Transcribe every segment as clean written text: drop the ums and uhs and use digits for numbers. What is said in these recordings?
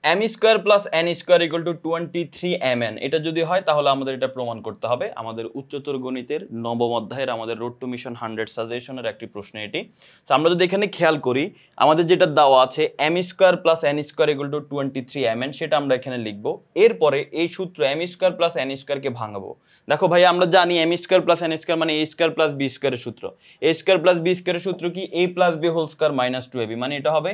m square plus n square equal to 23mn, এটা যদি হয় তাহলে আমাদের এটা প্রমাণ করতে হবে। আমাদের উচ্চতর গণিতের নবম অধ্যায়ের আমাদের রোড টু মিশন 100 সাজেশনের একটি প্রশ্ন এটি। তো আমরা যদি এখানে খেয়াল করি, আমাদের যেটা দেওয়া আছে m square plus n square equal to 23mn, সেটা আমরা এখানে লিখব। এরপরে এই সূত্র m স্কয়ার প্লাস n স্কয়ারকে ভাঙাবো। দেখো ভাই, আমরা জানি m square plus n square মানে a স্কয়ার প্লাস b স্কয়ারের সূত্র। a স্কয়ার প্লাস b স্কয়ারের সূত্র কি? a plus b whole square minus 2ab, মানে এটা হবে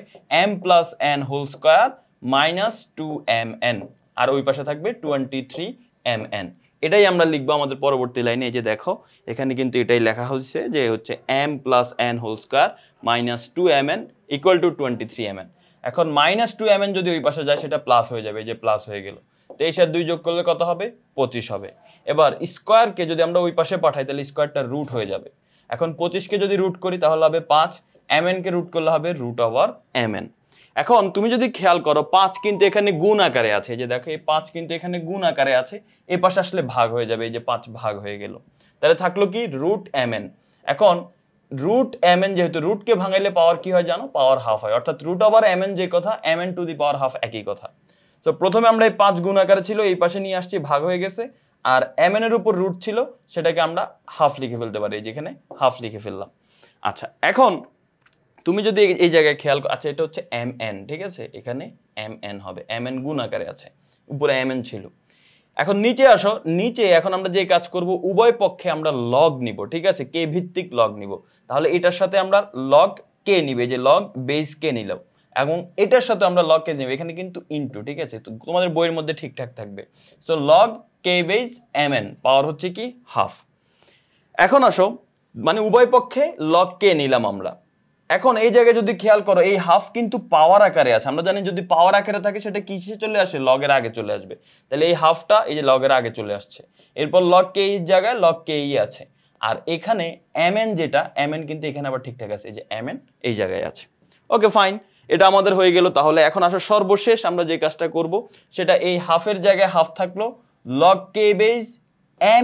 m plus n whole square minus 2mn, আর ওই পাশে থাকবে 23mn। এটাই আমরা লিখবো আমাদের পরবর্তী লাইনে। এই যে দেখো, এখানে কিন্তু এটাই লেখা হচ্ছে যে হচ্ছে m plus n whole square minus 2mn equal to 23mn। এখন মাইনাস 2mn যদি ওই পাশে যায় সেটা প্লাস হয়ে যাবে, এই যে প্লাস হয়ে গেল। 23 আর 2 যোগ করলে কত হবে? 25 হবে। এবার স্কয়ারকে যদি আমরা ওই পাশে পাঠাই তাহলে স্কয়ারটা রুট হয়ে যাবে। এখন 25কে যদি রুট করি তাহলে হবে 5, mn কে রুট করলে হবে রুট ওভার mn। এখন তুমি যদি খেয়াল করো, 5 কিন্তু এখানে গুণ আকারে আছে, এই যে দেখো এই 5 কিন্তু এখানে গুণ আকারে আছে, এই পাশে আসলে ভাগ হয়ে যাবে, এই যে 5 ভাগ হয়ে গেল। তাহলে থাকলো কি? Root mn। এখন রুট mn, যেহেতু রুটকে ভাঙাইলে পাওয়ার কি হয় জানো? পাওয়ার হাফ হয়, অর্থাৎ রুট ওভার mn যে কথা, mn to the power half একই কথা। তো প্রথমে আমরা এই 5 গুণ আকারে ছিল, এই পাশে নিয়ে আসছি, ভাগ হয়ে গেছে, আর mn এর উপর রুট ছিল, সেটাকে আমরা হাফ লিখে ফেলতে পারি, যেখানে হাফ লিখে ফেললাম। আচ্ছা, এখন তুমি যদি এই জায়গায় খেয়াল, আচ্ছা এটা হচ্ছে mn, ঠিক আছে, এখানে mn হবে, mn গুণ আকারে আছে, উপরে mn ছিল। এখন নিচে আসো, নিচে এখন আমরা যে কাজ করব, উভয় পক্ষে আমরা লগ নিব, ঠিক আছে, কে ভিত্তিক লগ নিব। তাহলে এটার সাথে আমরা লগ কে নিবে, যে লগ বেস কে নিলাম, এবং এটার সাথে আমরা লগ কে নিব, এখানে কিন্তু ইনটু, ঠিক আছে, তো তোমাদের বইয়ের মধ্যে ঠিকঠাক থাকবে। সো লগ কে বেস mn, পাওয়ার হচ্ছে কি? হাফ। এখন আসো, মানে উভয় পক্ষে লগ কে নিলাম আমরা। এখন এই জায়গায় যদি খেয়াল করো, এই হাফ কিন্তু পাওয়ার আকারে আছে, আমরা জানি যদি পাওয়ার আকারে থাকে সেটা কিসে চলে আসে? লগের আগে চলে আসবে। তাহলে এই হাফটা এই যে লগের আগে চলে আসছে, এরপর লগ কে এই জায়গায় লগ কে ই আছে, আর এখানে mn যেটা, mn কিন্তু এখানে আবার ঠিকঠাক আছে, এই যে mn এই জায়গায় আছে। ওকে ফাইন, এটা আমাদের হয়ে গেল। তাহলে এখন আসো সর্বশেষ আমরা যে কাজটা করব, সেটা এই হাফের জায়গায় হাফ থাকলো, লগ কে বেস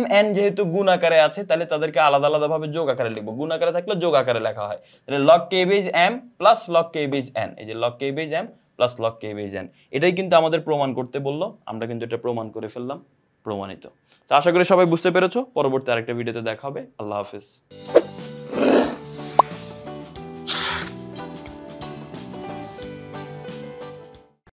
mn যেহেতু গুণ আকারে আছে, তাহলে তাদেরকে আলাদা আলাদা ভাবে যোগ আকারে লিখবো। গুণ আকারে থাকলে যোগ আকারে লেখা হয়, তাহলে log k base m plus log k base n, এই যে log k base m plus log k base n, এটাই কিন্তু আমাদের প্রমাণ করতে বললো, আমরা কিন্তু এটা প্রমাণ করে ফেললাম, প্রমাণিত। তো আশা করি সবাই বুঝতে পেরেছো। পরবর্তী আরেকটা ভিডিওতে দেখা হবে। আল্লাহ হাফেজ।